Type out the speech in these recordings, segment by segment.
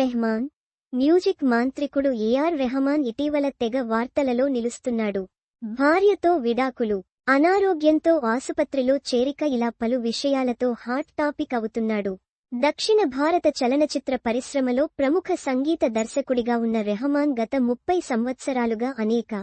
Rahman, music మాంత్రికుడు AR Rahman ఇటీవల తెగ వార్తలలో నిలుస్తున్నాడు. భార్యతో విడాకులు, అనారోగ్యంతో ఆసుపత్రిలో చేరిక ఇలా పలు విషయాలతో హాట్ టాపిక్ అవుతున్నాడు. దక్షిణ భారత చలనచిత్ర పరిశ్రమలో ప్రముఖ సంగీత దర్శకుడిగా ఉన్న రెహమాన్ గత 30 సంవత్సరాలుగా అనేక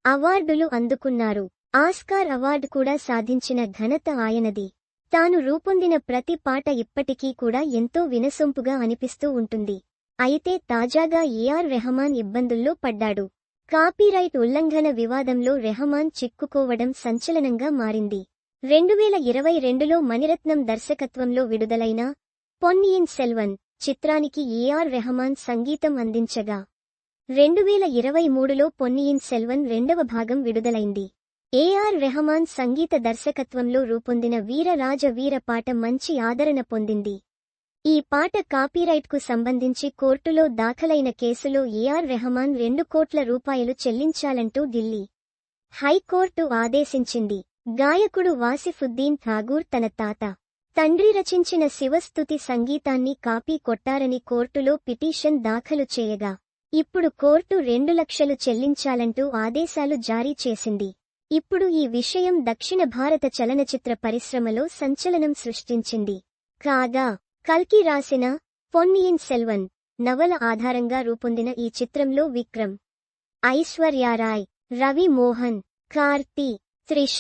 అవార్డులు అందుకున్నారు. ఆస్కార్ అవార్డు కూడా సాధించిన ఘనత ఆయనది. తాను రూపొందిన ప్రతి పాట ఇప్పటికీ కూడా ఎంతో వినసొంపుగా అనిపిస్తూ ఉంటుంది. అయితే తాజాగా ఏఆర్ రెహమాన్ ఇబ్బందుల్లో పడ్డాడు. కాపీరైట్ ఉల్లంఘన వివాదంలో రెహమాన్ చిక్కుకోవడం సంచలనంగా మారింది. 2022లో మణిరత్నం దర్శకత్వంలో విడుదలైన పొన్నియిన్ సెల్వన్ చిత్రానికి ఏఆర్ రెహమాన్ సంగీతం అందించగా 2023లో పొన్నియిన్ సెల్వన్ రెండవ భాగం విడుదలైంది. ఏఆర్ రెహమాన్ సంగీత దర్శకత్వంలో రూపొందిన వీర రాజ వీర పాట మంచి ఆదరణ పొందింది. ఈ పాట కాపీరైట్కు సంబంధించి కోర్టులో దాఖలైన కేసులో ఏఆర్ రెహమాన్ 2 కోట్ల రూపాయలు చెల్లించాలంటూ ఢిల్లీ హైకోర్టు ఆదేశించింది. గాయకుడు వాసిఫుద్దీన్ ఠాగూర్ తన తాత, తండ్రి రచించిన శివస్తుతి సంగీతాన్ని కాపీ కొట్టారని కోర్టులో పిటిషన్ దాఖలు చేయగా ఇప్పుడు కోర్టు 2 లక్షలు చెల్లించాలంటూ ఆదేశాలు జారీ చేసింది. ఇప్పుడు ఈ విషయం దక్షిణ భారత చలనచిత్ర పరిశ్రమలో సంచలనం సృష్టించింది. కాగా కల్కి రాసిన పొన్నియిన్ సెల్వన్ నవల ఆధారంగా రూపొందిన ఈ చిత్రంలో విక్రమ్, ఐశ్వర్యారాయ్, రవి మోహన్, కార్తీ, త్రిష,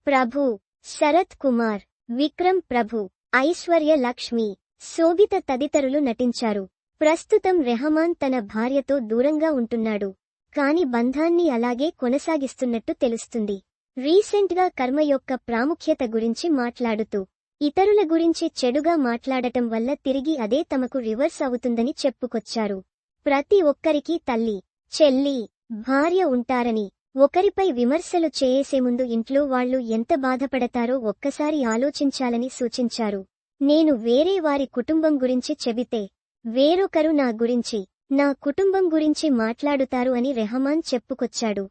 ప్రభు, శరత్ కుమార్, విక్రమ్ ప్రభు, ఐశ్వర్య లక్ష్మి, శోభిత తదితరులు నటించారు. ప్రస్తుతం రెహమాన్ తన భార్యతో దూరంగా ఉంటున్నాడు. కాని బంధాన్ని అలాగే కొనసాగిస్తున్నట్టు తెలుస్తుంది. రీసెంట్గా కర్మ యొక్క ప్రాముఖ్యత గురించి మాట్లాడుతూ ఇతరుల గురించి చెడుగా మాట్లాడటం వల్ల తిరిగి అదే తమకు రివర్స్ అవుతుందని చెప్పుకొచ్చారు. ప్రతి ఒక్కరికీ తల్లి, చెల్లి, భార్య ఉంటారని, ఒకరిపై విమర్శలు చేసే ముందు ఇంట్లో వాళ్లు ఎంత బాధపడతారో ఒక్కసారి ఆలోచించాలని సూచించారు. నేను వేరే వారి కుటుంబం గురించి చెబితే వేరొకరు నా గురించి, నా కుటుంబం గురించి మాట్లాడుతారు అని రెహమాన్ చెప్పుకొచ్చాడు.